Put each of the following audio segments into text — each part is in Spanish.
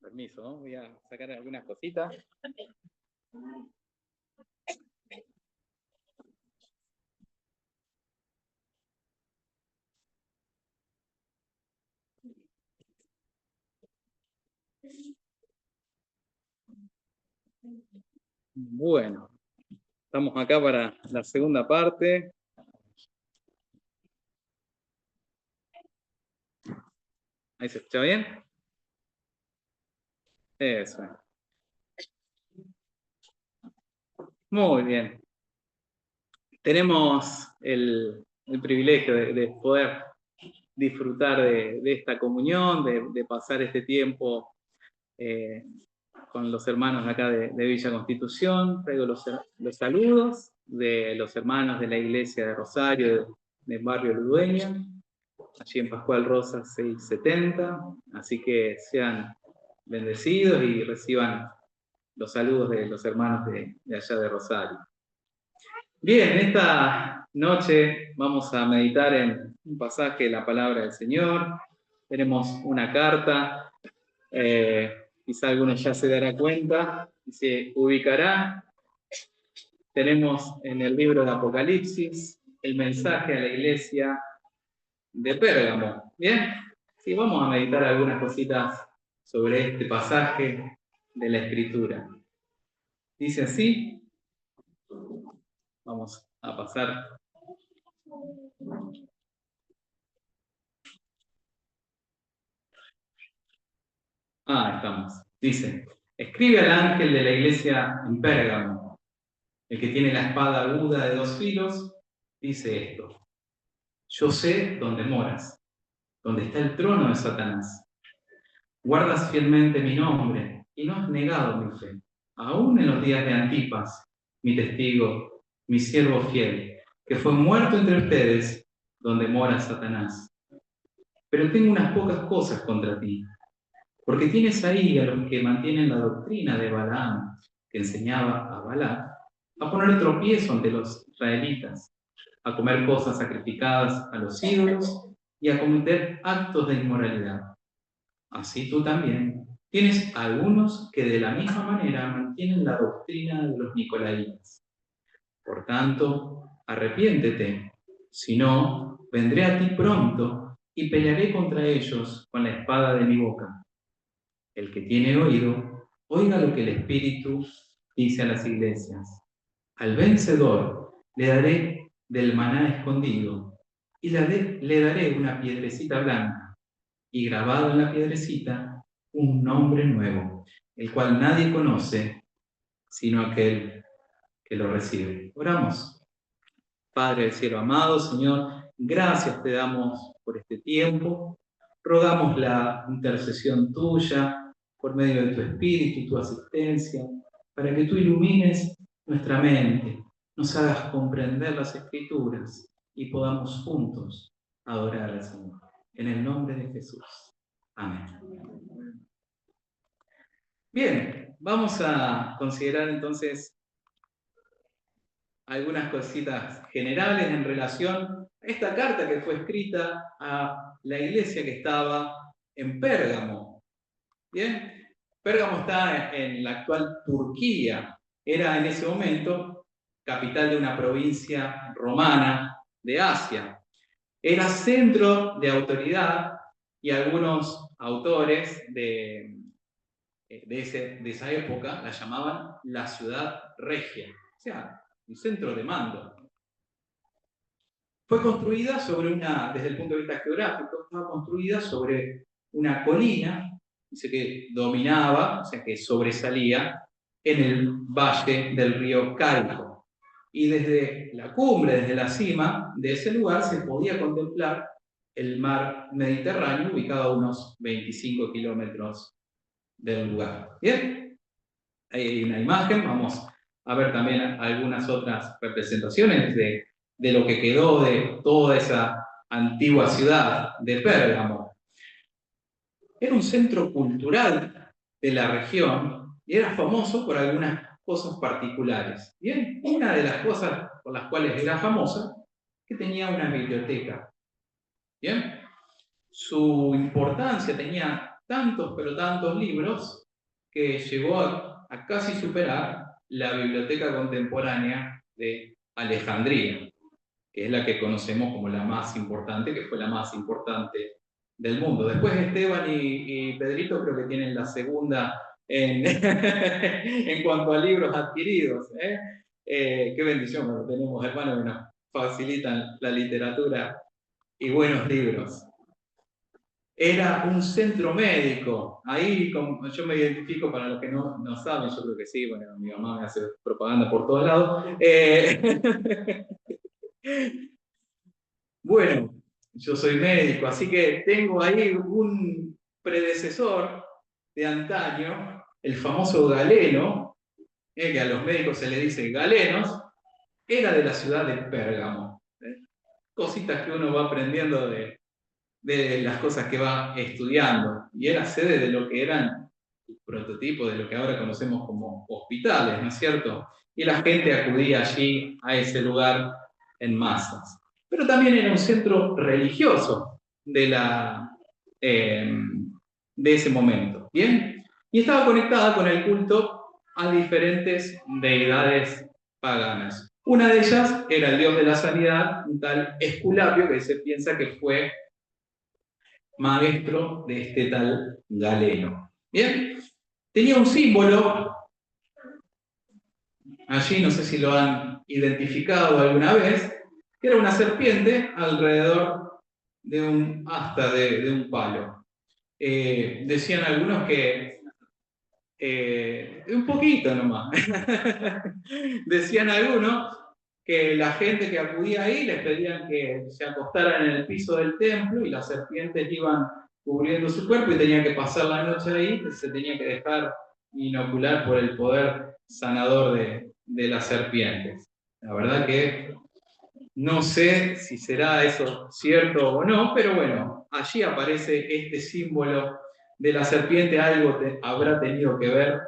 Permiso, ¿no? Voy a sacar algunas cositas. Bueno, estamos acá para la segunda parte. ¿Ahí se escucha bien? Eso. Muy bien. Tenemos el privilegio de poder disfrutar de esta comunión, de pasar este tiempo con los hermanos acá de Villa Constitución. Traigo los saludos de los hermanos de la iglesia de Rosario, del barrio Ludueña, allí en Pascual Rosa 670. Así que sean bendecidos y reciban los saludos de los hermanos de allá de Rosario. Bien, esta noche vamos a meditar en un pasaje de la palabra del Señor. Tenemos una carta, quizá alguno ya se dará cuenta y se ubicará. Tenemos en el libro de Apocalipsis el mensaje a la iglesia de Pérgamo. Bien, sí, vamos a meditar algunas cositas sobre este pasaje de la Escritura. Dice así. Vamos a pasar. Estamos. Dice: escribe al ángel de la iglesia en Pérgamo, el que tiene la espada aguda de 2 filos, dice esto: yo sé dónde moras, donde está el trono de Satanás. Guardas fielmente mi nombre y no has negado mi fe, aún en los días de Antipas, mi testigo, mi siervo fiel, que fue muerto entre ustedes, donde mora Satanás. Pero tengo unas pocas cosas contra ti, porque tienes ahí a los que mantienen la doctrina de Balaam, que enseñaba a Balac a poner tropiezo ante los israelitas, a comer cosas sacrificadas a los ídolos y a cometer actos de inmoralidad. Así tú también tienes algunos que de la misma manera mantienen la doctrina de los nicolaitas. Por tanto, arrepiéntete, si no, vendré a ti pronto y pelearé contra ellos con la espada de mi boca. El que tiene oído, oiga lo que el Espíritu dice a las iglesias. Al vencedor le daré del maná escondido y le daré una piedrecita blanca y grabado en la piedrecita un nombre nuevo, el cual nadie conoce sino aquel que lo recibe. Oramos. Padre del cielo amado, Señor, gracias te damos por este tiempo. Rogamos la intercesión tuya por medio de tu Espíritu, tu asistencia, para que tú ilumines nuestra mente, nos hagas comprender las Escrituras y podamos juntos adorar al Señor. En el nombre de Jesús. Amén. Bien, vamos a considerar entonces algunas cositas generales en relación a esta carta que fue escrita a la iglesia que estaba en Pérgamo. Bien, Pérgamo está en la actual Turquía. Era en ese momento capital de una provincia romana de Asia. Era centro de autoridad y algunos autores de esa época la llamaban la ciudad regia, o sea, un centro de mando. Fue construida desde el punto de vista geográfico, estaba construida sobre una colina, dice que dominaba, o sea que sobresalía en el valle del río Calco. Y desde la cumbre, desde la cima de ese lugar, se podía contemplar el mar Mediterráneo, ubicado a unos 25 kilómetros del lugar. ¿Bien? Ahí hay una imagen, vamos a ver también algunas otras representaciones de lo que quedó de toda esa antigua ciudad de Pérgamo. Era un centro cultural de la región y era famoso por algunas cosas particulares. Bien, una de las cosas por las cuales era famosa, que tenía una biblioteca. Bien, su importancia tenía tantos, pero tantos libros, que llegó a casi superar la biblioteca contemporánea de Alejandría, que es la que conocemos como la más importante, que fue la más importante del mundo. Después Esteban y Pedrito creo que tienen la segunda en, en cuanto a libros adquiridos. Qué bendición cuando tenemos hermanos que nos facilitan la literatura y buenos libros. Era un centro médico. Ahí yo me identifico, para los que no saben, yo creo que sí, bueno, mi mamá me hace propaganda por todos lados. Bueno, yo soy médico, así que tengo ahí un predecesor de antaño, el famoso Galeno, que a los médicos se le dice galenos, era de la ciudad de Pérgamo. Cositas que uno va aprendiendo de las cosas que va estudiando. Y era sede de lo que eran prototipos de lo que ahora conocemos como hospitales, ¿no es cierto? Y la gente acudía allí, a ese lugar, en masas. Pero también era un centro religioso eh, de ese momento, ¿bien? Y estaba conectada con el culto a diferentes deidades paganas. Una de ellas era el dios de la sanidad, un tal Esculapio, que se piensa que fue maestro de este tal Galeno. ¿Bien? Tenía un símbolo, allí no sé si lo han identificado alguna vez, que era una serpiente alrededor de un asta, de un palo. Decían algunos que un poquito nomás. Decían algunos que la gente que acudía ahí les pedían que se acostaran en el piso del templo y las serpientes iban cubriendo su cuerpo y tenían que pasar la noche ahí, se tenía que dejar inocular por el poder sanador de las serpientes. La verdad que no sé si será eso cierto o no, pero bueno, allí aparece este símbolo de la serpiente, algo habrá tenido que ver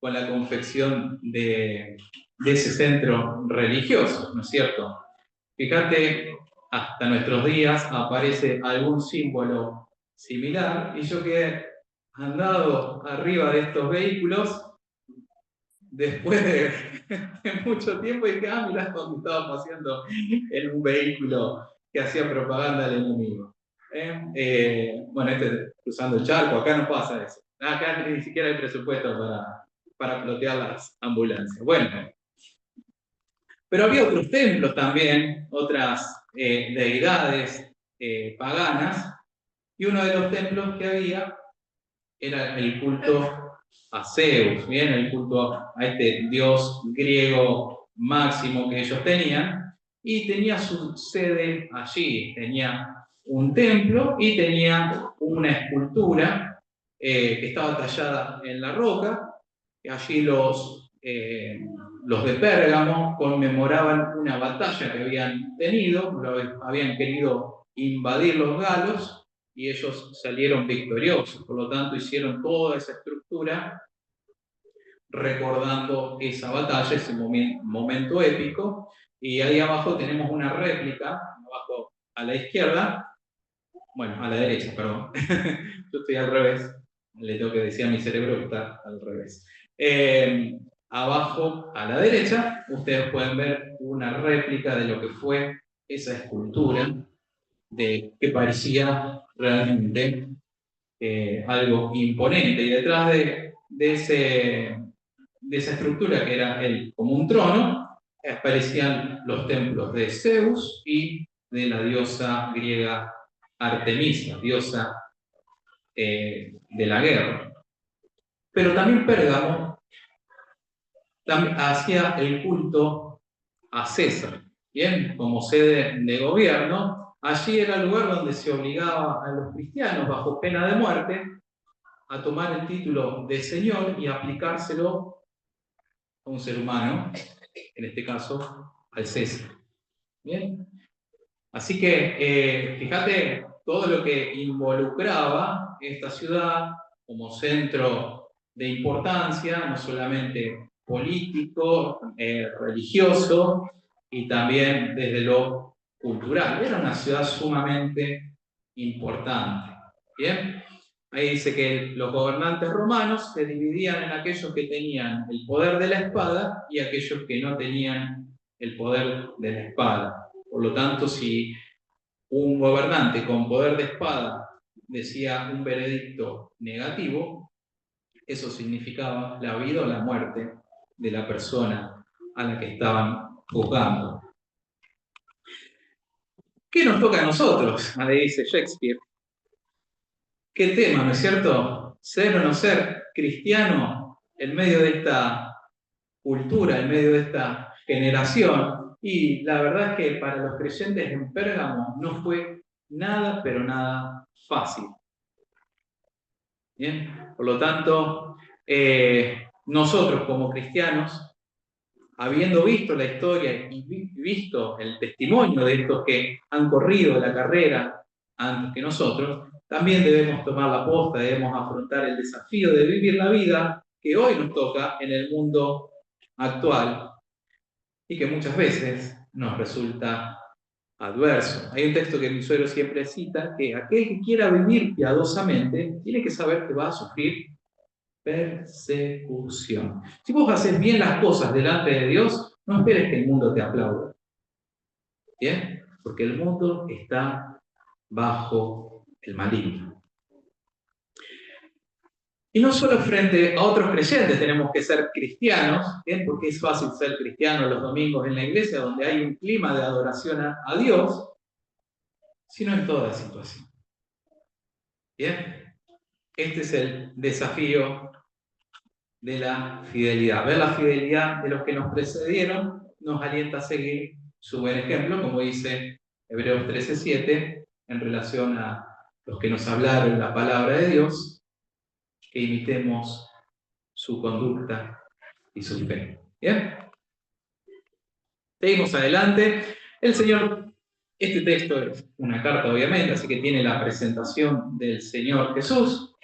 con la confección de ese centro religioso, ¿no es cierto? Fíjate, hasta nuestros días aparece algún símbolo similar, y yo que he andado arriba de estos vehículos, después de mucho tiempo, dije, mirá cuando estaba paseando en un vehículo que hacía propaganda al enemigo. Bueno, cruzando el charco, acá no pasa eso. Acá ni siquiera hay presupuesto para plotear las ambulancias. Bueno, pero había otros templos también, otras deidades paganas, y uno de los templos que había era el culto a Zeus, ¿bien? El culto a este dios griego máximo que ellos tenían, y tenía su sede allí, tenía un templo y tenía una escultura que estaba tallada en la roca, y allí los de Pérgamo conmemoraban una batalla que habían tenido, habían querido invadir los galos, y ellos salieron victoriosos, por lo tanto hicieron toda esa estructura recordando esa batalla, ese momento épico, y ahí abajo tenemos una réplica, abajo a la izquierda, bueno, a la derecha, perdón, yo estoy al revés, le tengo que decir a mi cerebro que está al revés. Abajo a la derecha ustedes pueden ver una réplica de lo que fue esa escultura, que parecía realmente algo imponente. Y detrás de esa estructura, que era como un trono, aparecían los templos de Zeus y de la diosa griega Artemisa, diosa de la guerra. Pero también Pérgamo hacía el culto a César, ¿bien? Como sede de gobierno. Allí era el lugar donde se obligaba a los cristianos, bajo pena de muerte, a tomar el título de señor y aplicárselo a un ser humano, en este caso al César. ¿Bien? Así que fíjate todo lo que involucraba esta ciudad como centro de importancia, no solamente político, religioso, y también desde lo cultural. Era una ciudad sumamente importante. ¿Bien? Ahí dice que los gobernantes romanos se dividían en aquellos que tenían el poder de la espada y aquellos que no tenían el poder de la espada. Por lo tanto, si un gobernante con poder de espada decía un veredicto negativo, eso significaba la vida o la muerte de la persona a la que estaban juzgando. ¿Qué nos toca a nosotros? Ahí dice Shakespeare. ¿Qué tema, no es cierto? Ser o no ser cristiano en medio de esta cultura, en medio de esta generación. Y la verdad es que para los creyentes en Pérgamo no fue nada, pero nada fácil. ¿Bien? Por lo tanto, nosotros como cristianos, habiendo visto la historia y visto el testimonio de estos que han corrido la carrera antes que nosotros, también debemos tomar la posta, debemos afrontar el desafío de vivir la vida que hoy nos toca en el mundo actual y que muchas veces nos resulta adverso. Hay un texto que mi suegro siempre cita, que aquel que quiera vivir piadosamente tiene que saber que va a sufrir persecución. Si vos haces bien las cosas delante de Dios, no esperes que el mundo te aplaude. ¿Bien? Porque el mundo está bajo el maligno. Y no solo frente a otros creyentes tenemos que ser cristianos, ¿bien? Porque es fácil ser cristiano los domingos en la iglesia donde hay un clima de adoración a Dios, sino en toda situación. ¿Bien? Este es el desafío de la fidelidad. Ver la fidelidad de los que nos precedieron nos alienta a seguir su buen ejemplo, como dice Hebreos 13:7, en relación a los que nos hablaron la palabra de Dios, que imitemos su conducta y su fe. ¿Bien? Seguimos adelante. El Señor, este texto es una carta obviamente, así que tiene la presentación del Señor Jesús.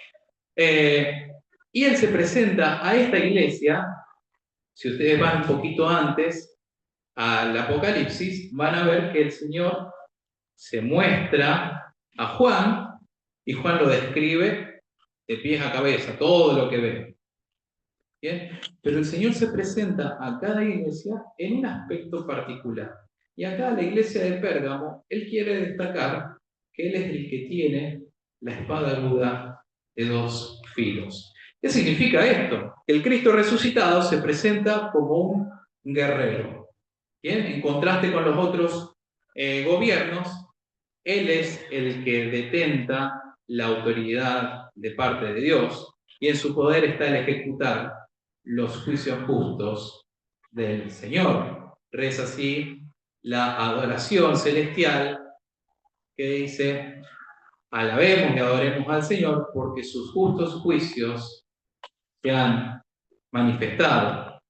Y Él se presenta a esta iglesia. Si ustedes van un poquito antes al Apocalipsis, van a ver que el Señor se muestra a Juan y Juan lo describe de pies a cabeza, todo lo que ve. ¿Bien? Pero el Señor se presenta a cada iglesia en un aspecto particular. Y acá la iglesia de Pérgamo, Él quiere destacar que Él es el que tiene la espada aguda de dos filos. ¿Qué significa esto? El Cristo resucitado se presenta como un guerrero. ¿Bien? En contraste con los otros gobiernos, Él es el que detenta la autoridad de parte de Dios y en su poder está el ejecutar los juicios justos del Señor. Reza así la adoración celestial que dice: alabemos y adoremos al Señor porque sus justos juicios se han manifestado.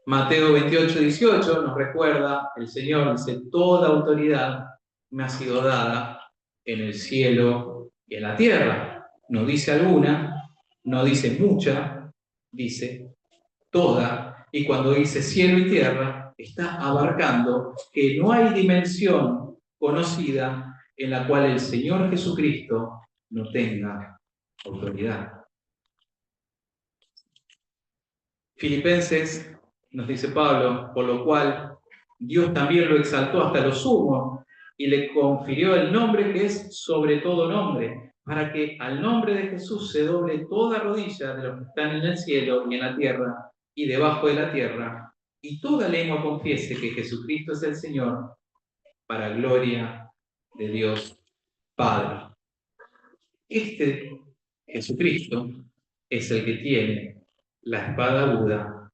Mateo 28:18 nos recuerda, el Señor dice: toda autoridad me ha sido dada en el cielo y en la tierra. No dice alguna, no dice mucha, dice toda. Y cuando dice cielo y tierra, está abarcando que no hay dimensión conocida en la cual el Señor Jesucristo no tenga autoridad. Filipenses nos dice Pablo, por lo cual Dios también lo exaltó hasta lo sumo y le confirió el nombre que es sobre todo nombre, para que al nombre de Jesús se doble toda rodilla de los que están en el cielo y en la tierra y debajo de la tierra, y toda lengua confiese que Jesucristo es el Señor, para gloria de Dios Padre. Este Jesucristo es el que tiene la espada aguda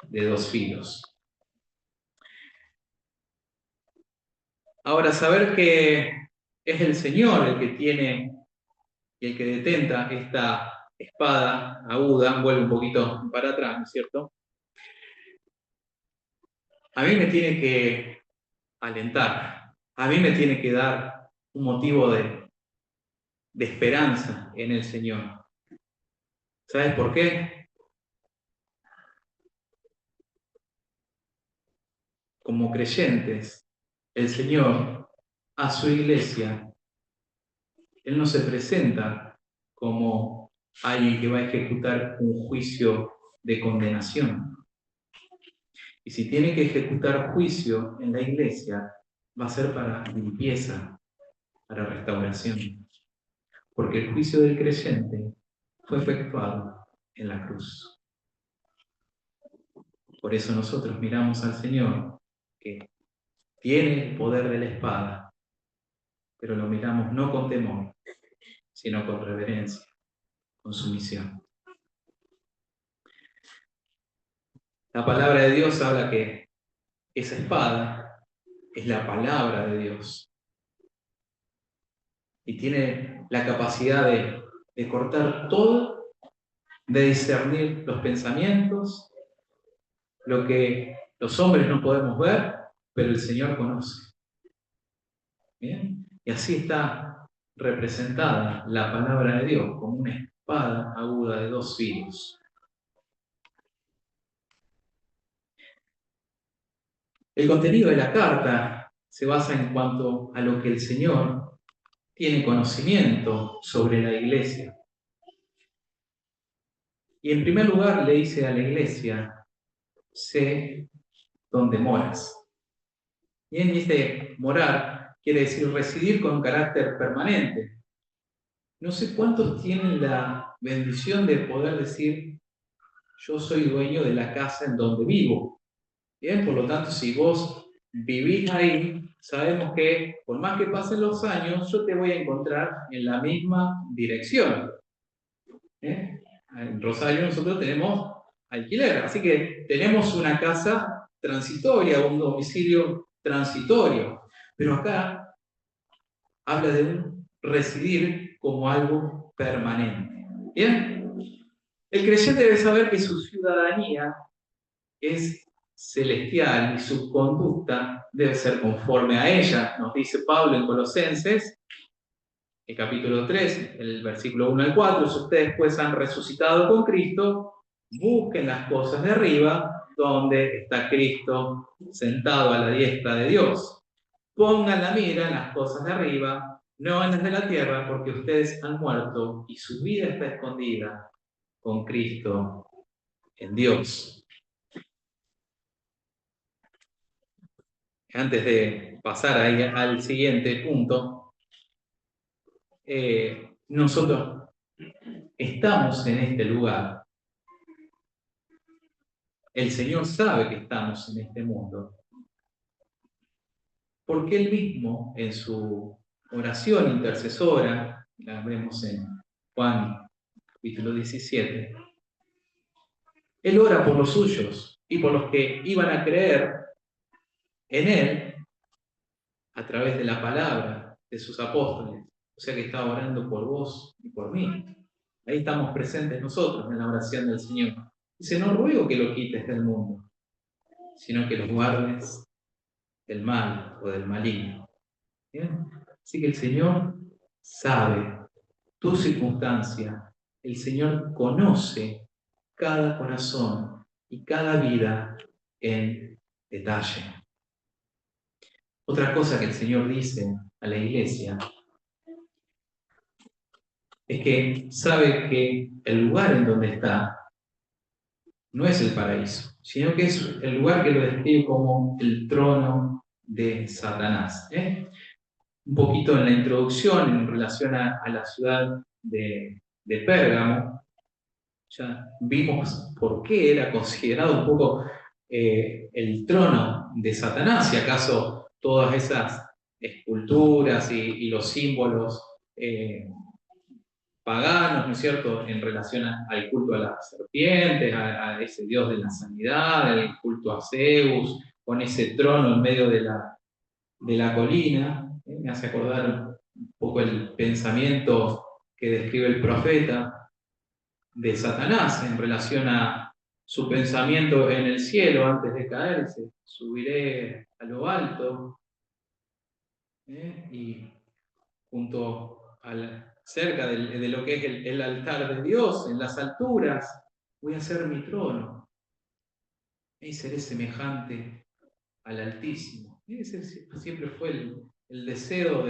de dos filos. Ahora, saber que es el Señor el que tiene y el que detenta esta espada aguda, vuelve un poquito para atrás, ¿no es cierto? A mí me tiene que alentar, a mí me tiene que dar un motivo de esperanza en el Señor. ¿Sabes por qué? Como creyentes, el Señor a su iglesia Él no se presenta como alguien que va a ejecutar un juicio de condenación. Y si tiene que ejecutar juicio en la iglesia, va a ser para limpieza, para restauración. Porque el juicio del creyente fue efectuado en la cruz. Por eso nosotros miramos al Señor, que tiene el poder de la espada, pero lo miramos no con temor, sino con reverencia, con sumisión. La palabra de Dios habla que esa espada es la palabra de Dios y tiene la capacidad de cortar todo, de discernir los pensamientos, lo que los hombres no podemos ver, pero el Señor conoce. ¿Bien? Y así está representada la palabra de Dios como una espada aguda de 2 filos. El contenido de la carta se basa en cuanto a lo que el Señor tiene conocimiento sobre la iglesia. Y en primer lugar le dice a la iglesia: sé dónde moras. Y en este morar quiere decir residir con un carácter permanente. No sé cuántos tienen la bendición de poder decir: yo soy dueño de la casa en donde vivo. Bien, por lo tanto, si vos vivís ahí, sabemos que por más que pasen los años, yo te voy a encontrar en la misma dirección. En Rosario nosotros tenemos alquiler, así que tenemos una casa transitoria, un domicilio transitorio. Pero acá habla de un residir como algo permanente. ¿Bien? El creyente debe saber que su ciudadanía es celestial y su conducta debe ser conforme a ella. Nos dice Pablo en Colosenses, el capítulo 3, el versículo 1 al 4, si ustedes pues han resucitado con Cristo, busquen las cosas de arriba, donde está Cristo sentado a la diestra de Dios. Pongan la mira en las cosas de arriba, no en las de la tierra, porque ustedes han muerto y su vida está escondida con Cristo en Dios. Antes de pasar ahí al siguiente punto, nosotros estamos en este lugar. El Señor sabe que estamos en este mundo, porque Él mismo, en su oración intercesora, la vemos en Juan capítulo 17, Él ora por los suyos y por los que iban a creer en Él a través de la palabra de sus apóstoles. O sea que está orando por vos y por mí. Ahí estamos presentes nosotros en la oración del Señor. Dice: no ruego que lo quites del mundo, sino que lo guardes del mal o del maligno. ¿Bien? Así que el Señor sabe tu circunstancia. El Señor conoce cada corazón y cada vida en detalle. Otra cosa que el Señor dice a la iglesia es que sabe que el lugar en donde está no es el paraíso, sino que es el lugar que lo describe como el trono de Satanás. Un poquito en la introducción, en relación a la ciudad de Pérgamo, ya vimos por qué era considerado un poco el trono de Satanás, si acaso todas esas esculturas y los símbolos paganos, ¿no es cierto?, en relación al culto a las serpientes, a ese dios de la sanidad, el culto a Zeus, con ese trono en medio de la colina. Me hace acordar un poco el pensamiento que describe el profeta de Satanás en relación a su pensamiento en el cielo antes de caerse: subiré a lo alto, y junto cerca de lo que es el altar de Dios, en las alturas, voy a hacer mi trono y seré semejante al Altísimo. Ese siempre fue el deseo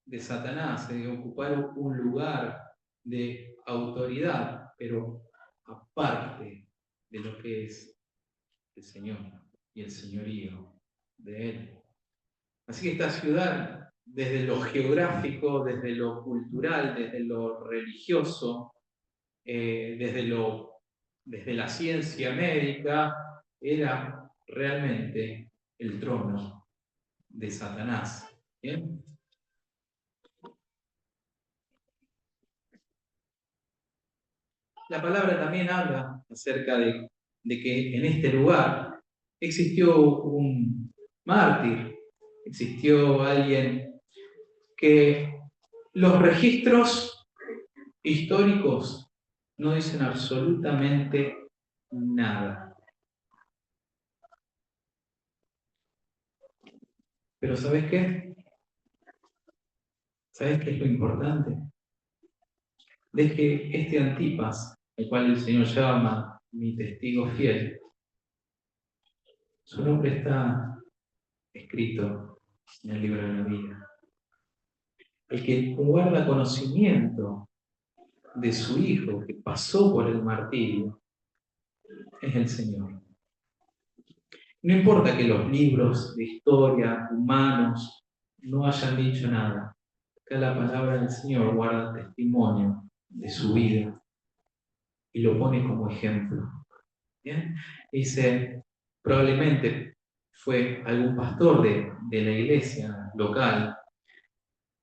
de Satanás, de ocupar un lugar de autoridad, pero aparte de lo que es el Señor y el señorío de Él. Así que esta ciudad, desde lo geográfico, desde lo cultural, desde lo religioso, desde la ciencia médica, era realmente el trono de Satanás. ¿Bien? La palabra también habla acerca de que en este lugar existió un mártir, existió alguien que los registros históricos no dicen absolutamente nada. Pero ¿sabes qué? ¿Sabes qué es lo importante? De que este Antipas, el cual el Señor llama mi testigo fiel, su nombre está escrito en el libro de la vida. El que guarda conocimiento de su Hijo que pasó por el martirio es el Señor. No importa que los libros de historia humanos no hayan dicho nada. Acá la palabra del Señor guarda testimonio de su vida y lo pone como ejemplo. ¿Bien? Dice, probablemente fue algún pastor de la iglesia local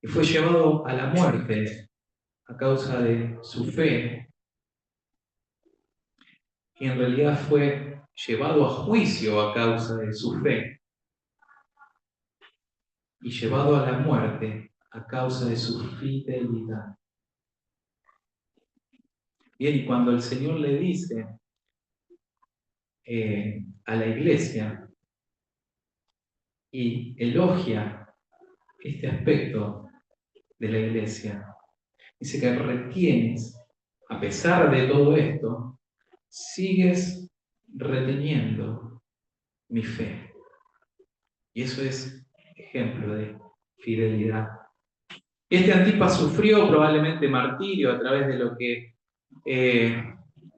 y fue llevado a la muerte a causa de su fe, y en realidad fue llevado a juicio a causa de su fe y llevado a la muerte a causa de su fidelidad. Bien, y cuando el Señor le dice a la iglesia y elogia este aspecto de la iglesia, dice que retienes, a pesar de todo esto, sigues reteniendo mi fe. Y eso es ejemplo de fidelidad. Este Antipas sufrió probablemente martirio a través de lo que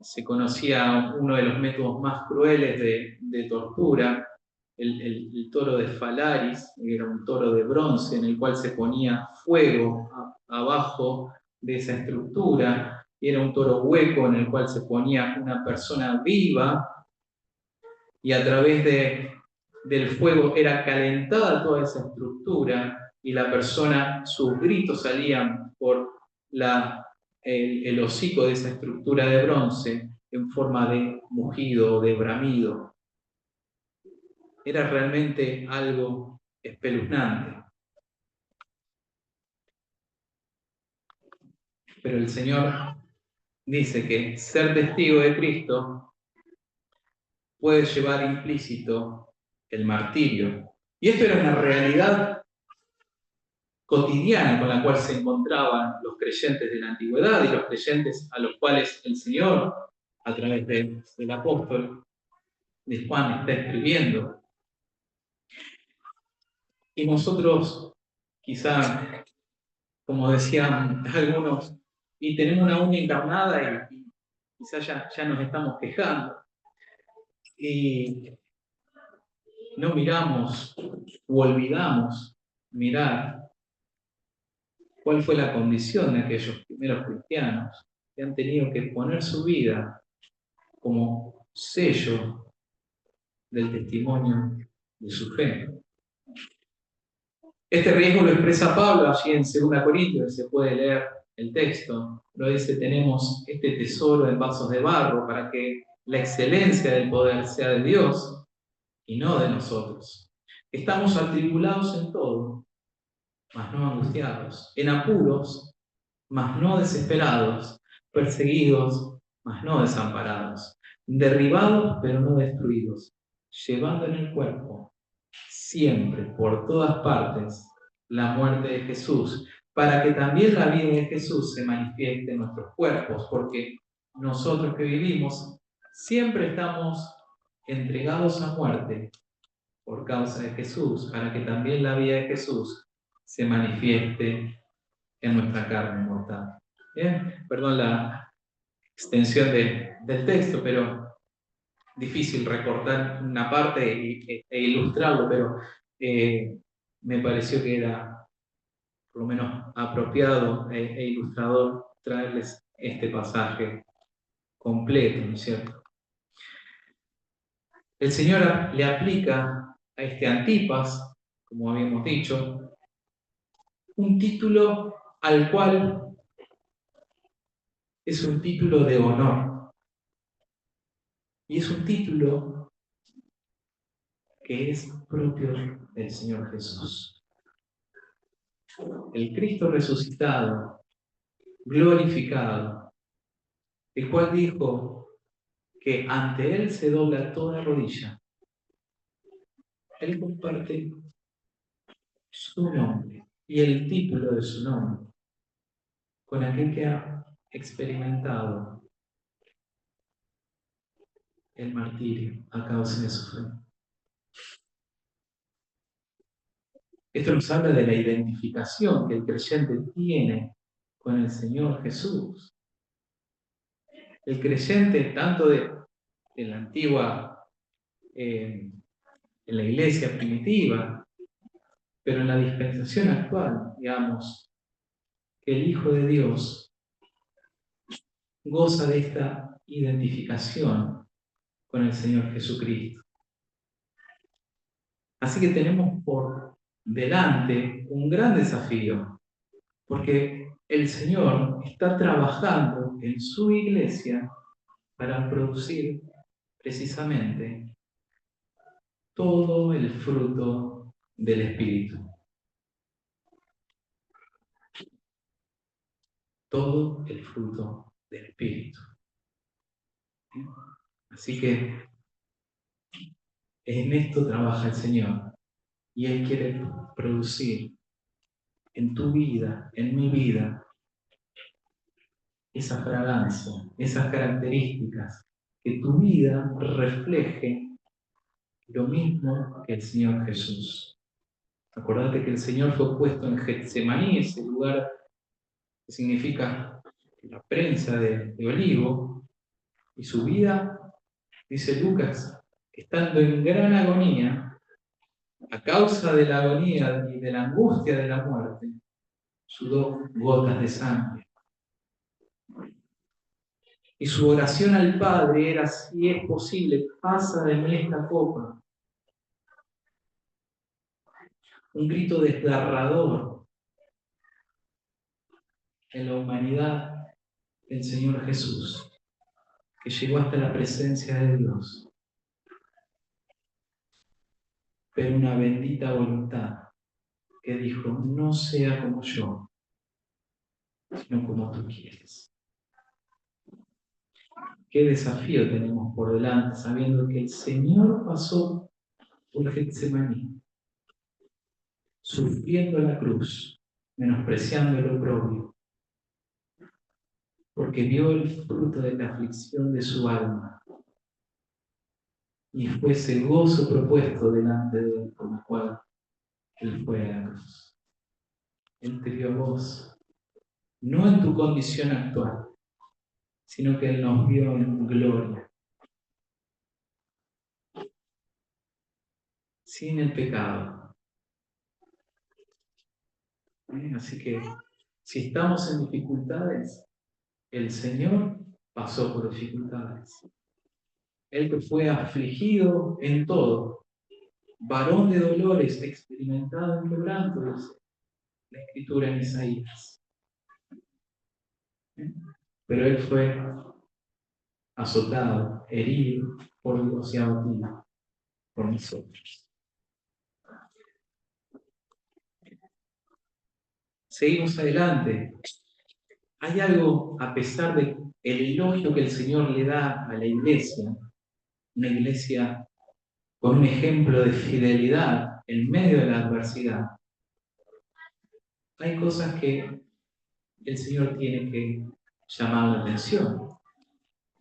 se conocía uno de los métodos más crueles de tortura, el toro de Falaris, que era un toro de bronce en el cual se ponía fuego abajo de esa estructura, y era un toro hueco en el cual se ponía una persona viva, y a través del fuego era calentada toda esa estructura, y la persona, sus gritos salían por el hocico de esa estructura de bronce en forma de mugido, de bramido. Era realmente algo espeluznante. Pero el Señor dice que ser testigo de Cristo puede llevar implícito el martirio. Y esto era una realidad cotidiana con la cual se encontraban los creyentes de la antigüedad y los creyentes a los cuales el Señor, a través del apóstol de Juan, está escribiendo. Y nosotros, quizá, como decían algunos, y tenemos una uña encarnada y quizá ya nos estamos quejando. Y no miramos o olvidamos mirar cuál fue la condición de aquellos primeros cristianos que han tenido que poner su vida como sello del testimonio de su fe. Este riesgo lo expresa Pablo allí en 2 Corintios, se puede leer el texto. Lo dice, tenemos este tesoro en vasos de barro para que la excelencia del poder sea de Dios y no de nosotros. Estamos atribulados en todo, mas no angustiados, en apuros, mas no desesperados, perseguidos, mas no desamparados, derribados, pero no destruidos, llevando en el cuerpo, siempre, por todas partes, la muerte de Jesús, para que también la vida de Jesús se manifieste en nuestros cuerpos, porque nosotros que vivimos siempre estamos entregados a muerte por causa de Jesús, para que también la vida de Jesús se manifieste en nuestra carne mortal. Bien, perdón la extensión del texto, pero difícil recortar una parte e ilustrarlo, pero me pareció que era por lo menos apropiado e ilustrador traerles este pasaje completo, ¿no es cierto? El Señor le aplica a este Antipas, como habíamos dicho, un título al cual es un título de honor. Y es un título que es propio del Señor Jesús. El Cristo resucitado, glorificado, el cual dijo que ante Él se dobla toda rodilla. Él comparte su nombre y el título de su nombre con aquel que ha experimentado el martirio a causa de su fe. Esto nos habla de la identificación que el creyente tiene con el Señor Jesús. El creyente, tanto de la antigua, en la iglesia primitiva, pero en la dispensación actual, digamos, que el Hijo de Dios goza de esta identificación con el Señor Jesucristo. Así que tenemos por delante un gran desafío, porque el Señor está trabajando en su iglesia para producir precisamente todo el fruto del Espíritu. Todo el fruto del Espíritu. Así que en esto trabaja el Señor y Él quiere producir en tu vida, en mi vida, esa fragancia, esas características, que tu vida refleje lo mismo que el Señor Jesús. Acordate que el Señor fue puesto en Getsemaní, ese lugar que significa la prensa de olivo, y su vida, dice Lucas, estando en gran agonía, a causa de la agonía y de la angustia de la muerte, sudó gotas de sangre. Y su oración al Padre era: si es posible, pasa de mí esta copa. Un grito desgarrador en la humanidad del Señor Jesús, que llegó hasta la presencia de Dios. Pero una bendita voluntad que dijo: no sea como yo, sino como tú quieres. Qué desafío tenemos por delante, sabiendo que el Señor pasó por Getsemaní, sufriendo la cruz, menospreciando el oprobio, porque vio el fruto de la aflicción de su alma, y fue ese gozo propuesto delante de él, por el cual él fue a la cruz. Él te vio a vos, no en tu condición actual, sino que él nos vio en gloria, sin el pecado. Así que, si estamos en dificultades, el Señor pasó por dificultades. Él que fue afligido en todo, varón de dolores, experimentado en quebranto, dice la Escritura en Isaías. Pero Él fue azotado, herido por Dios y abatido por nosotros. Seguimos adelante. Hay algo, a pesar del elogio que el Señor le da a la iglesia, una iglesia con un ejemplo de fidelidad en medio de la adversidad, hay cosas que el Señor tiene que llamar la atención.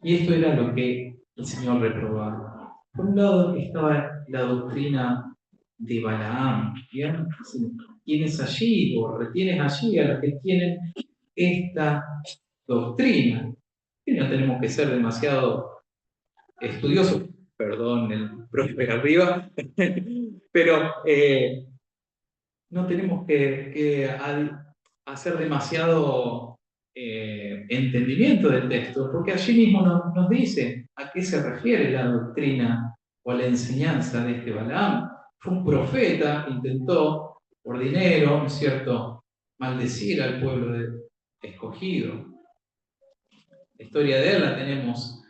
Y esto era lo que el Señor reprobaba. Por un lado estaba la doctrina de Balaam. ¿Bien? Tienes allí, o retienes allí a los que tienen esta doctrina. Y no tenemos que ser demasiado estudiosos, perdón, el profe arriba, pero no tenemos que hacer demasiado entendimiento del texto, porque allí mismo nos dice a qué se refiere la doctrina o la enseñanza de este Balaam. Fue un profeta que intentó, por dinero, ¿no es cierto?, maldecir al pueblo escogido. La historia de él la tenemos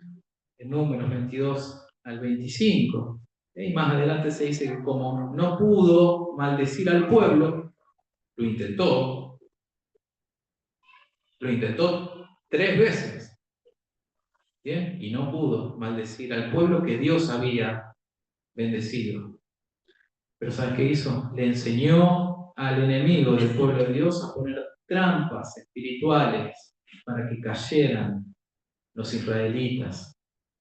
en Números 22 al 25. Y más adelante se dice que como no pudo maldecir al pueblo, lo intentó 3 veces, ¿bien? Y no pudo maldecir al pueblo que Dios había bendecido. Pero ¿sabes qué hizo? Le enseñó al enemigo del pueblo de Dios a poner trampas espirituales para que cayeran los israelitas.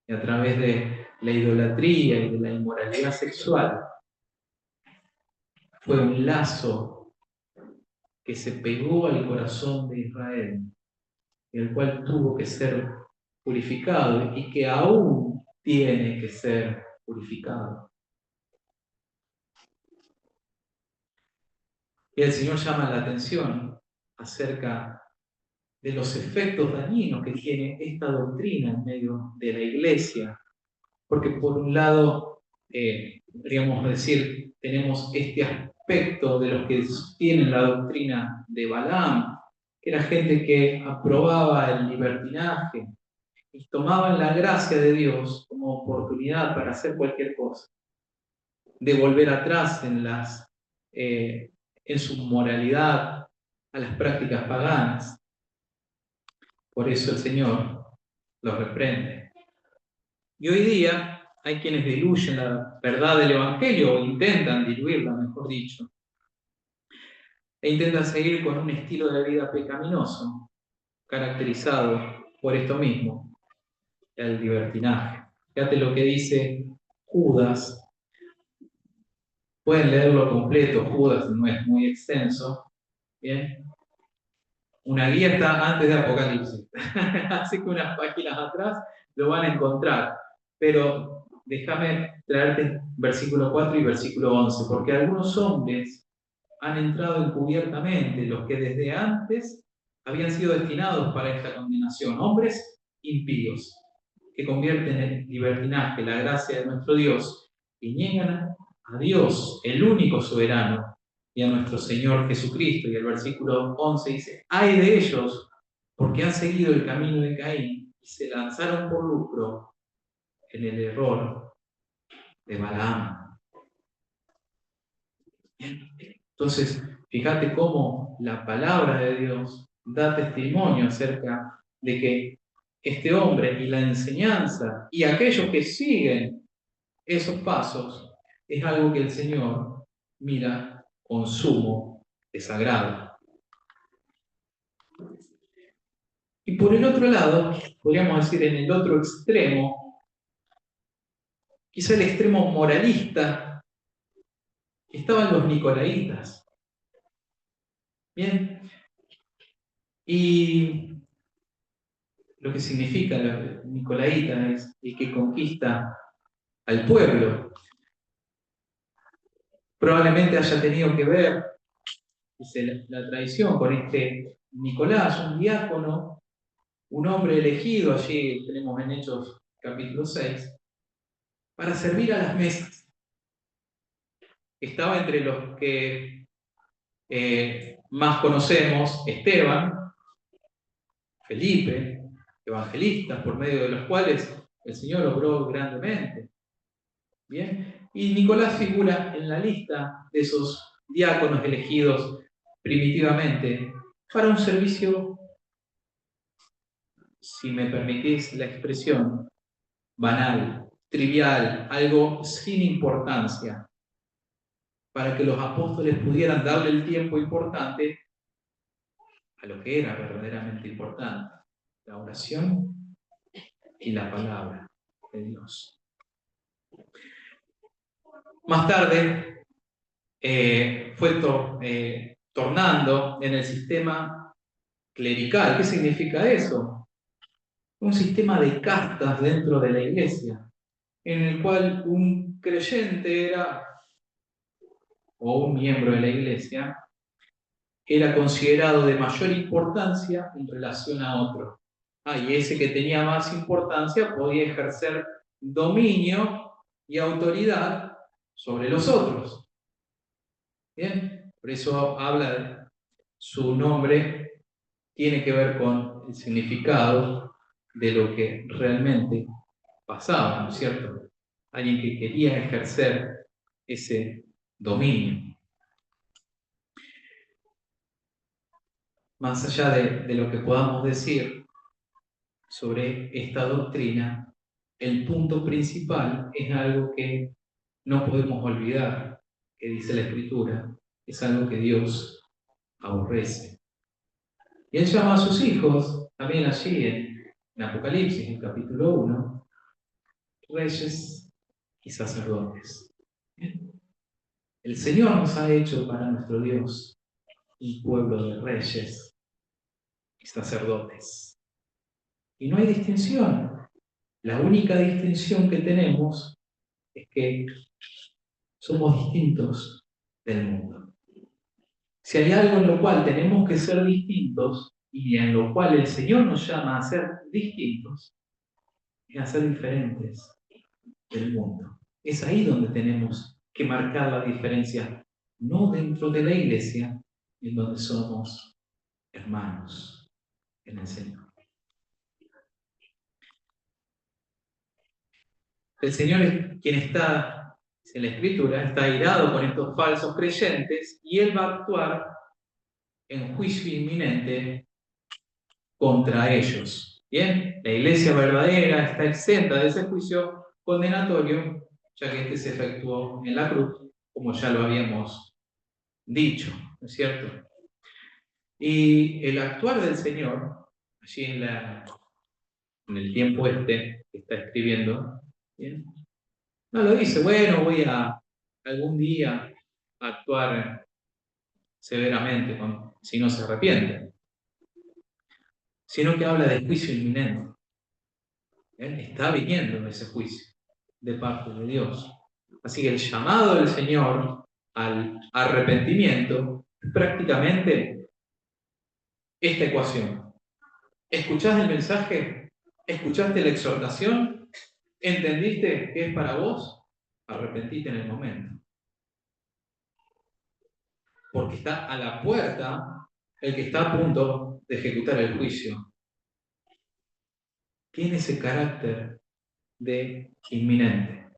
Y a través de la idolatría y de la inmoralidad sexual, fue un lazo que se pegó al corazón de Israel, el cual tuvo que ser purificado y que aún tiene que ser purificado. Y el Señor llama la atención acerca de los efectos dañinos que tiene esta doctrina en medio de la iglesia, porque por un lado, podríamos decir, tenemos este aspecto de los que sostienen la doctrina de Balaam, que era gente que aprobaba el libertinaje y tomaban la gracia de Dios como oportunidad para hacer cualquier cosa, de volver atrás en su moralidad a las prácticas paganas. Por eso el Señor los reprende. Y hoy día hay quienes diluyen la verdad del Evangelio, o intentan diluirla, mejor dicho, e intentan seguir con un estilo de vida pecaminoso, caracterizado por esto mismo, el libertinaje. Fíjate lo que dice Judas. Pueden leerlo completo, Judas no es muy extenso. ¿Bien? Una guía está antes de Apocalipsis, así que unas páginas atrás lo van a encontrar. Pero déjame traerte versículo 4 y versículo 11, porque algunos hombres han entrado encubiertamente, los que desde antes habían sido destinados para esta condenación, hombres impíos, que convierten en libertinaje la gracia de nuestro Dios y niegan a Dios, el único soberano, y a nuestro Señor Jesucristo. Y el versículo 11 dice: ay de ellos, porque han seguido el camino de Caín y se lanzaron por lucro en el error de Balaam. Entonces, fíjate cómo la palabra de Dios da testimonio acerca de que este hombre y la enseñanza y aquellos que siguen esos pasos es algo que el Señor mira con sumo desagrado. Y por el otro lado, podríamos decir en el otro extremo, quizá el extremo moralista, estaban los nicolaitas. Bien, y lo que significa la nicolaíta es el que conquista al pueblo. Probablemente haya tenido que ver, dice la tradición, con este Nicolás, un diácono, un hombre elegido, allí tenemos en Hechos capítulo 6, para servir a las mesas. Estaba entre los que más conocemos: Esteban, Felipe, evangelistas, por medio de los cuales el Señor obró grandemente. Bien, y Nicolás figura en la lista de esos diáconos elegidos primitivamente para un servicio, si me permitís la expresión, banal, trivial, algo sin importancia, para que los apóstoles pudieran darle el tiempo importante a lo que era verdaderamente importante: la oración y la palabra de Dios. Más tarde, fue tornando en el sistema clerical. ¿Qué significa eso? Un sistema de castas dentro de la iglesia, en el cual un creyente era, o un miembro de la iglesia, era considerado de mayor importancia en relación a otro. Y ese que tenía más importancia podía ejercer dominio y autoridad sobre los otros. ¿Bien? Por eso habla de su nombre, tiene que ver con el significado de lo que realmente pasaba, ¿no es cierto? Alguien que quería ejercer ese dominio. Más allá de lo que podamos decir sobre esta doctrina, el punto principal es algo que no podemos olvidar, que dice la Escritura, es algo que Dios aborrece. Y Él llama a sus hijos, también allí en Apocalipsis, en capítulo 1, reyes y sacerdotes. El Señor nos ha hecho para nuestro Dios un pueblo de reyes y sacerdotes. Y no hay distinción. La única distinción que tenemos es que somos distintos del mundo. Si hay algo en lo cual tenemos que ser distintos y en lo cual el Señor nos llama a ser distintos, es a ser diferentes del mundo. Es ahí donde tenemos que marcar la diferencia, no dentro de la iglesia, en donde somos hermanos en el Señor. El Señor es quien está, en la Escritura, está airado con estos falsos creyentes y Él va a actuar en juicio inminente contra ellos. Bien, la iglesia verdadera está exenta de ese juicio condenatorio, ya que este se efectuó en la cruz, como ya lo habíamos dicho, ¿no es cierto? Y el actuar del Señor, allí en el tiempo que está escribiendo, ¿bien? No lo dice, bueno, voy a algún día actuar severamente si no se arrepiente, sino que habla de juicio inminente. Está viniendo ese juicio de parte de Dios. Así que el llamado del Señor al arrepentimiento es prácticamente esta ecuación. ¿Escuchaste el mensaje? ¿Escuchaste la exhortación? ¿Entendiste que es para vos? Arrepentite en el momento. Porque está a la puerta el que está a punto de ejecutar el juicio. Tiene ese carácter de inminente.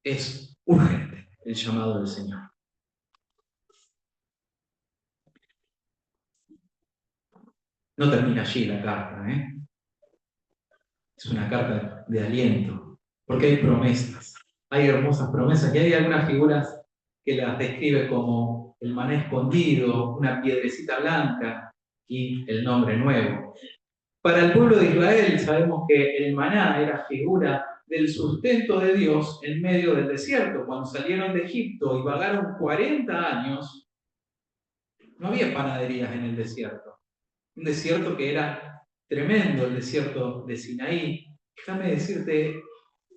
Es urgente el llamado del Señor. No termina allí la carta, Es una carta de aliento, porque hay promesas, hay hermosas promesas, y hay algunas figuras que las describe como el maná escondido, una piedrecita blanca y el nombre nuevo. Para el pueblo de Israel sabemos que el maná era figura del sustento de Dios en medio del desierto. Cuando salieron de Egipto y vagaron 40 años, no había panaderías en el desierto. Un desierto que era tremendo, el desierto de Sinaí. Déjame decirte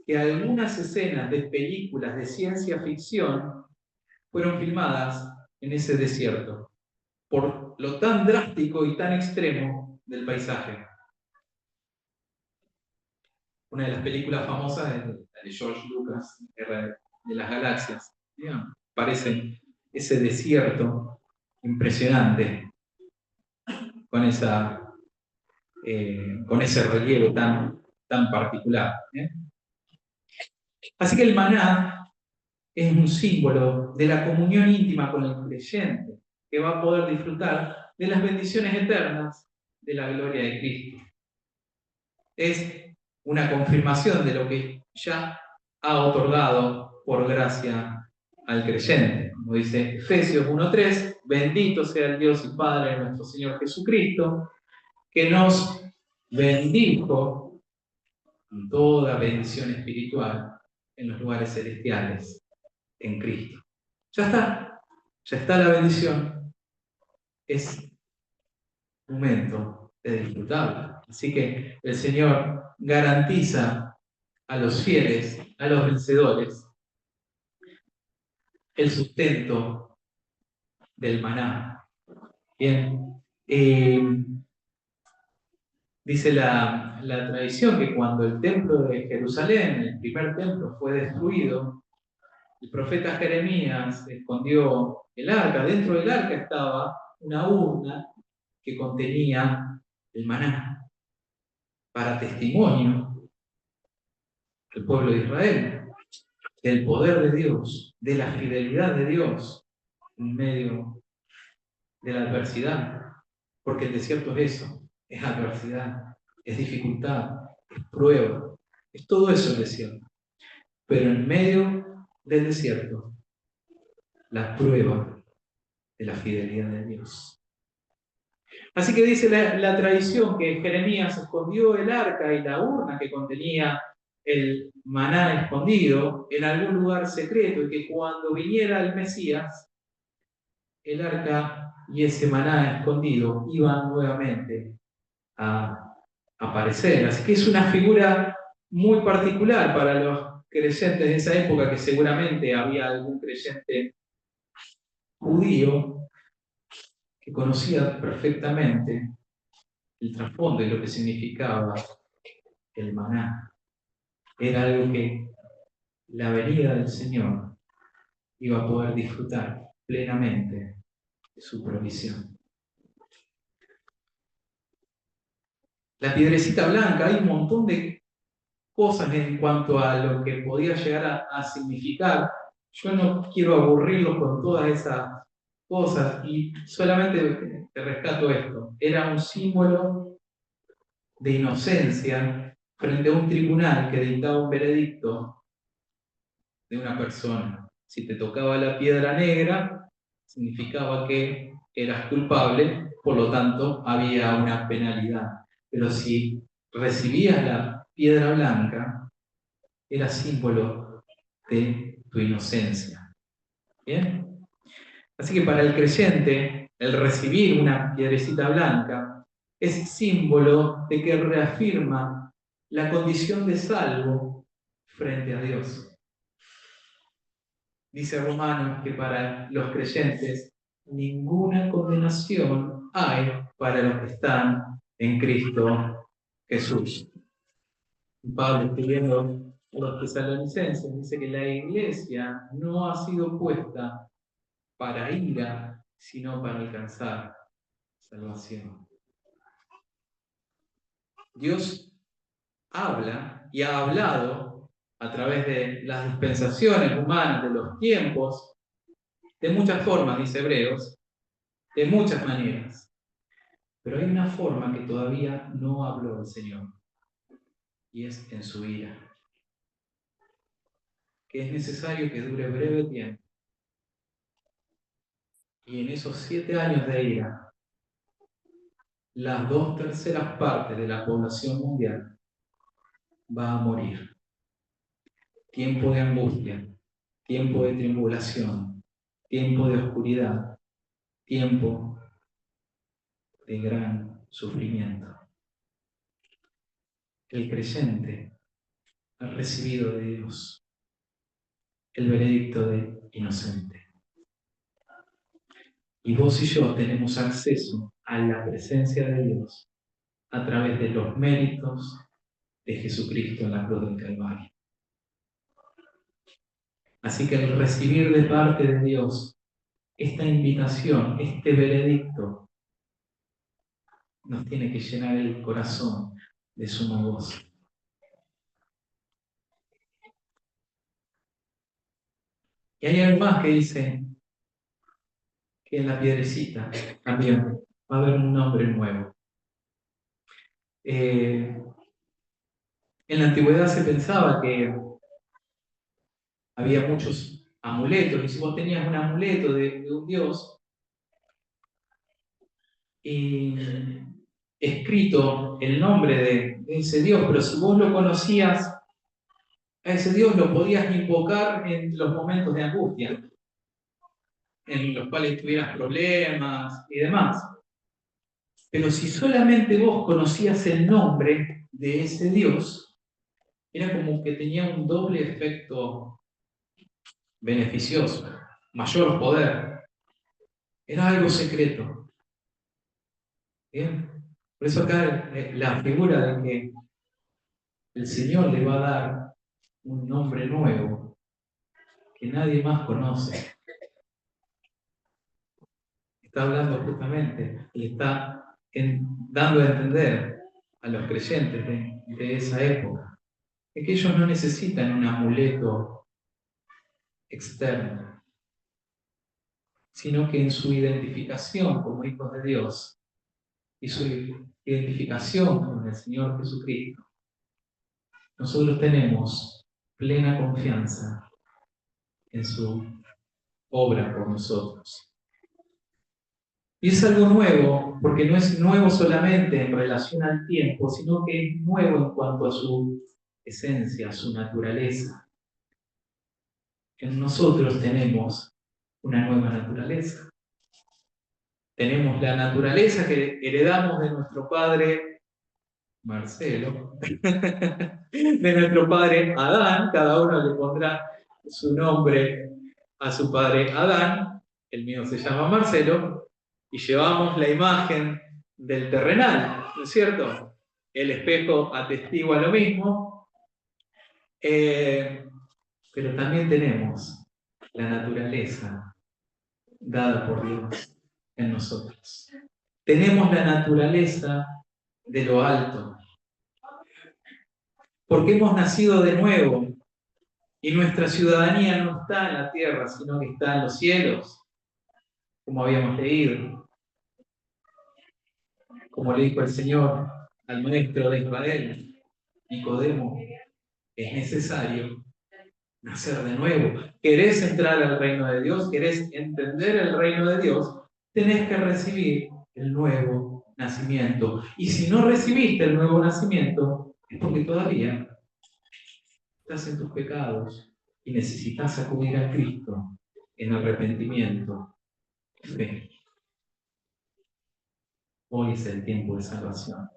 que algunas escenas de películas de ciencia ficción fueron filmadas en ese desierto, por lo tan drástico y tan extremo del paisaje. Una de las películas famosas es la de George Lucas, Guerra de las Galaxias. Parece ese desierto impresionante, con ese relieve tan particular. Así que el maná es un símbolo de la comunión íntima con el creyente, que va a poder disfrutar de las bendiciones eternas de la gloria de Cristo. Es una confirmación de lo que ya ha otorgado por gracia al creyente. Como dice Efesios 1:3, bendito sea el Dios y Padre de nuestro Señor Jesucristo, que nos bendijo con toda bendición espiritual en los lugares celestiales en Cristo. Ya está. ya está la bendición, es momento de disfrutarla. Así que el Señor garantiza a los fieles, a los vencedores, el sustento del maná. Bien, dice la tradición que cuando el templo de Jerusalén, el primer templo, fue destruido, el profeta Jeremías escondió el arca. Dentro del arca estaba una urna que contenía el maná para testimonio al pueblo de Israel del poder de Dios, de la fidelidad de Dios en medio de la adversidad. Porque el desierto es eso, es adversidad, es dificultad, es prueba, es todo eso el desierto. Pero en medio del desierto, la prueba de la fidelidad de Dios. Así que dice la tradición que Jeremías escondió el arca y la urna que contenía el maná escondido en algún lugar secreto, y que cuando viniera el Mesías, el arca y ese maná escondido iban nuevamente a aparecer. Así que es una figura muy particular para los creyentes de esa época, que seguramente había algún creyente judío que conocía perfectamente el trasfondo y lo que significaba el maná. Era algo que la venida del Señor iba a poder disfrutar plenamente de su provisión. La piedrecita blanca, hay un montón de cosas en cuanto a lo que podía llegar a significar. Yo no quiero aburrirlos con todas esas cosas y solamente te rescato esto. Era un símbolo de inocencia frente a un tribunal que dictaba un veredicto de una persona. Si te tocaba la piedra negra, significaba que eras culpable, por lo tanto había una penalidad. Pero si recibías la piedra blanca, era símbolo de tu inocencia. ¿Bien? Así que para el creyente, el recibir una piedrecita blanca es símbolo de que reafirma la condición de salvo frente a Dios. Dice Romanos que para los creyentes ninguna condenación hay para los que están en Cristo Jesús. Pablo, escribiendo a los tesalonicenses, dice que la iglesia no ha sido puesta para ira, sino para alcanzar salvación. Dios habla y ha hablado a través de las dispensaciones humanas, de los tiempos, de muchas formas, dice Hebreos, de muchas maneras. Pero hay una forma que todavía no habló el Señor, y es en su ira. Que es necesario que dure breve tiempo. Y en esos 7 años de ira, las 2/3 partes de la población mundial va a morir. Tiempo de angustia, tiempo de tribulación, tiempo de oscuridad, tiempo de gran sufrimiento. El creyente ha recibido de Dios el veredicto de inocente. Y vos y yo tenemos acceso a la presencia de Dios a través de los méritos de Jesucristo en la cruz del Calvario. Así que al recibir de parte de Dios esta invitación, este veredicto, nos tiene que llenar el corazón de suma gozo. Y hay algo más que dice que en la piedrecita también va a haber un nombre nuevo. En la antigüedad se pensaba que había muchos amuletos, y si vos tenías un amuleto de un dios y escrito el nombre de ese dios, pero si vos lo conocías, a ese dios lo podías invocar en los momentos de angustia. en los cuales tuvieras problemas y demás. Pero si solamente vos conocías el nombre de ese Dios, era como que tenía un doble efecto beneficioso, mayor poder. Era algo secreto. ¿Bien? Por eso acá la figura de que el Señor le va a dar un nombre nuevo que nadie más conoce. Está hablando justamente, le está dando a entender a los creyentes de esa época, es que ellos no necesitan un amuleto externo, sino que en su identificación como hijos de Dios y su identificación con el Señor Jesucristo, nosotros tenemos plena confianza en su obra por nosotros. Y es algo nuevo, porque no es nuevo solamente en relación al tiempo, sino que es nuevo en cuanto a su esencia, a su naturaleza. En nosotros tenemos una nueva naturaleza. Tenemos la naturaleza que heredamos de nuestro padre Marcelo, de nuestro padre Adán. Cada uno le pondrá su nombre a su padre Adán. El mío se llama Marcelo. Y llevamos la imagen del terrenal, ¿no es cierto? El espejo atestigua lo mismo. Pero también tenemos la naturaleza dada por Dios en nosotros. Tenemos la naturaleza de lo alto, porque hemos nacido de nuevo y nuestra ciudadanía no está en la tierra, sino que está en los cielos, como habíamos leído, como le dijo el Señor al maestro de Israel, Nicodemo, es necesario nacer de nuevo. ¿Querés entrar al reino de Dios? ¿Querés entender el reino de Dios? Tenés que recibir el nuevo nacimiento. Y si no recibiste el nuevo nacimiento, es porque todavía estás en tus pecados y necesitas acudir a Cristo en arrepentimiento y fe. Hoy es el tiempo de salvación.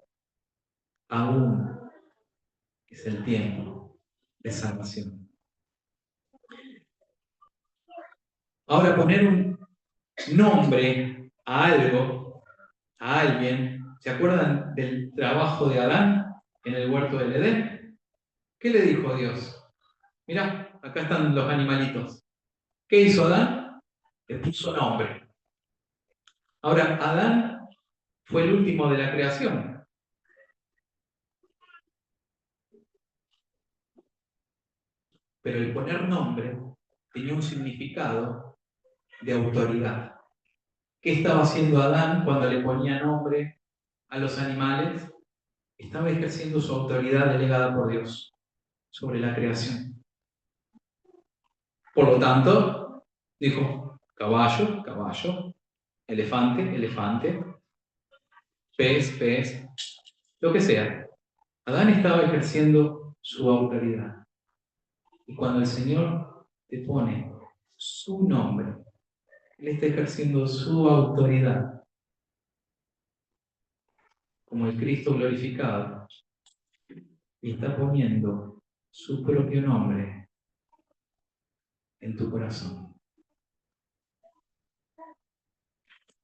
Aún es el tiempo de salvación. Ahora, poner un nombre a algo, a alguien. ¿Se acuerdan del trabajo de Adán en el huerto del Edén? ¿Qué le dijo Dios? Mirá, acá están los animalitos. ¿Qué hizo Adán? Le puso nombre. Ahora, Adán fue el último de la creación. Pero el poner nombre tenía un significado de autoridad. ¿Qué estaba haciendo Adán cuando le ponía nombre a los animales? Estaba ejerciendo su autoridad delegada por Dios sobre la creación. Por lo tanto, dijo caballo, caballo, elefante, elefante, pez, pez, lo que sea. Adán estaba ejerciendo su autoridad. Y cuando el Señor te pone su nombre, Él está ejerciendo su autoridad como el Cristo glorificado y está poniendo su propio nombre en tu corazón.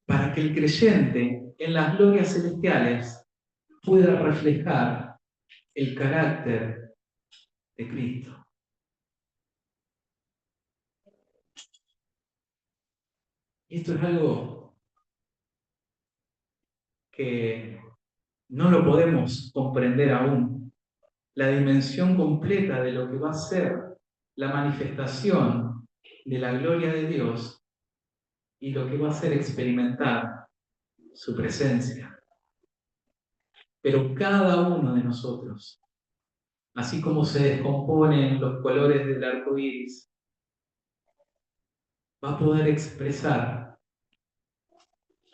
Para que el creyente en las glorias celestiales pueda reflejar el carácter de Cristo. Y esto es algo que no lo podemos comprender aún. La dimensión completa de lo que va a ser la manifestación de la gloria de Dios y lo que va a ser experimentar su presencia. Pero cada uno de nosotros, así como se descomponen los colores del arco iris, va a poder expresar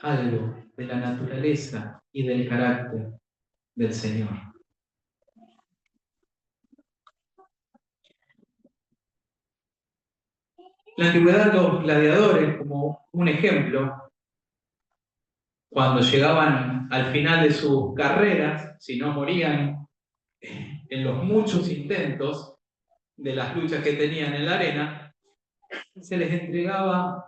algo de la naturaleza y del carácter del Señor. En la antigüedad los gladiadores, como un ejemplo, cuando llegaban al final de sus carreras, si no morían en los muchos intentos de las luchas que tenían en la arena, se les entregaba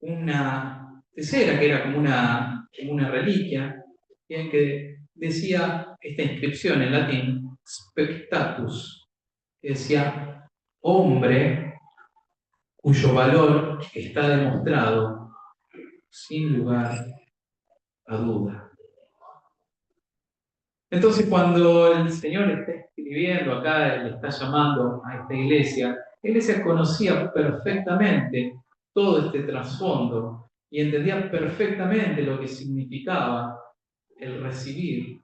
una pecera que era como una reliquia, en que decía esta inscripción en latín, spectatus, que decía hombre cuyo valor está demostrado sin lugar a duda. Entonces, cuando el Señor está escribiendo acá, le está llamando a esta iglesia, la iglesia conocía perfectamente todo este trasfondo y entendía perfectamente lo que significaba el recibir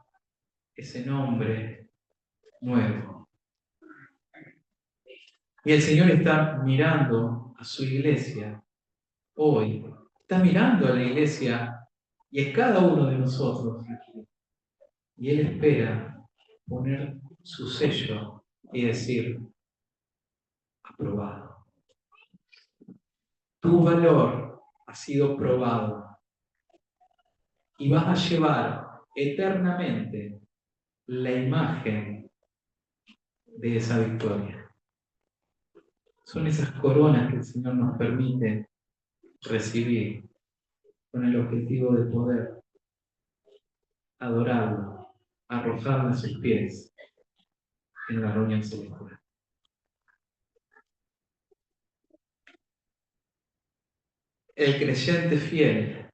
ese nombre nuevo. Y el Señor está mirando a su iglesia hoy, está mirando a la iglesia y a cada uno de nosotros aquí. Y Él espera poner su sello y decir, aprobado. Tu valor ha sido probado y vas a llevar eternamente la imagen de esa victoria. Son esas coronas que el Señor nos permite recibir con el objetivo de poder adorarlo, arrojarla a sus pies en la reunión celestial. El creyente fiel,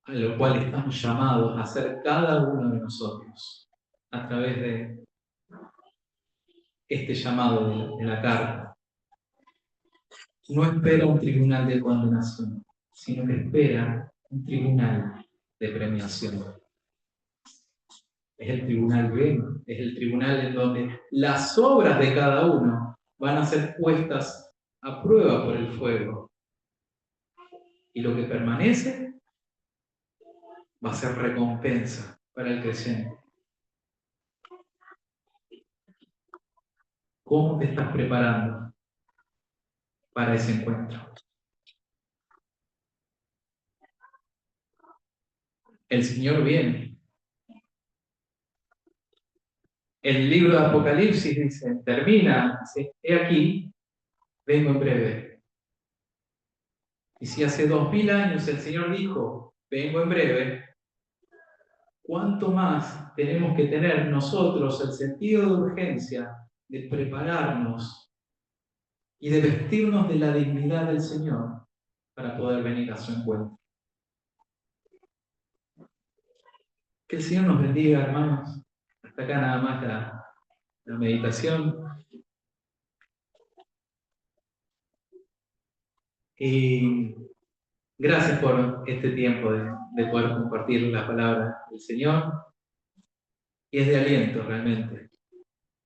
a lo cual estamos llamados a ser cada uno de nosotros, a través de este llamado de la carta, no espera un tribunal de condenación, sino que espera un tribunal de premiación. Es el tribunal bueno, es el tribunal en donde las obras de cada uno van a ser puestas a prueba por el fuego. Y lo que permanece va a ser recompensa para el creyente. ¿Cómo te estás preparando para ese encuentro? El Señor viene. El libro de Apocalipsis dice, termina, dice, he aquí, vengo en breve. Y si hace 2000 años el Señor dijo, vengo en breve, ¿cuánto más tenemos que tener nosotros el sentido de urgencia de prepararnos y de vestirnos de la dignidad del Señor para poder venir a su encuentro? Que el Señor nos bendiga, hermanos. Hasta acá nada más la meditación. Y gracias por este tiempo de poder compartir la palabra del Señor. Y es de aliento realmente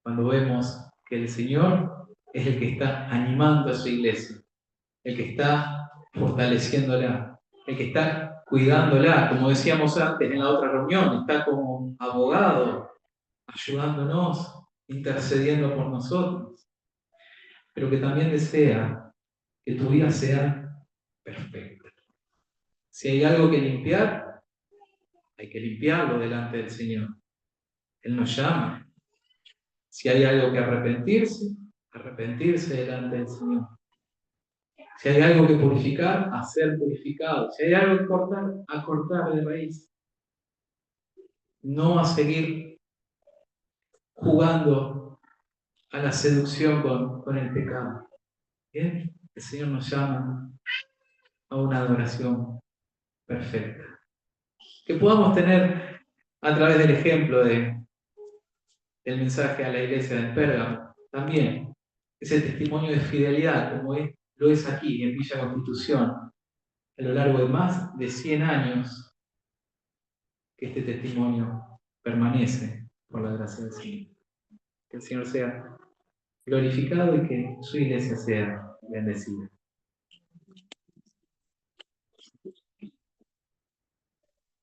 cuando vemos que el Señor es el que está animando a su iglesia, el que está fortaleciéndola, el que está cuidándola, como decíamos antes en la otra reunión, está como abogado, ayudándonos, intercediendo por nosotros, pero que también desea que tu vida sea perfecta. Si hay algo que limpiar, hay que limpiarlo delante del Señor. Él nos llama. Si hay algo que arrepentirse delante del Señor. Si hay algo que purificar, a ser purificado. Si hay algo que cortar, a cortar de raíz. No a seguir jugando a la seducción con el pecado. ¿Bien? El Señor nos llama a una adoración perfecta. Que podamos tener a través del ejemplo del mensaje a la iglesia de Pérgamo también ese testimonio de fidelidad como lo es aquí en Villa Constitución a lo largo de más de 100 años que este testimonio permanece por la gracia del Señor. Que el Señor sea glorificado y que su iglesia sea bendecida.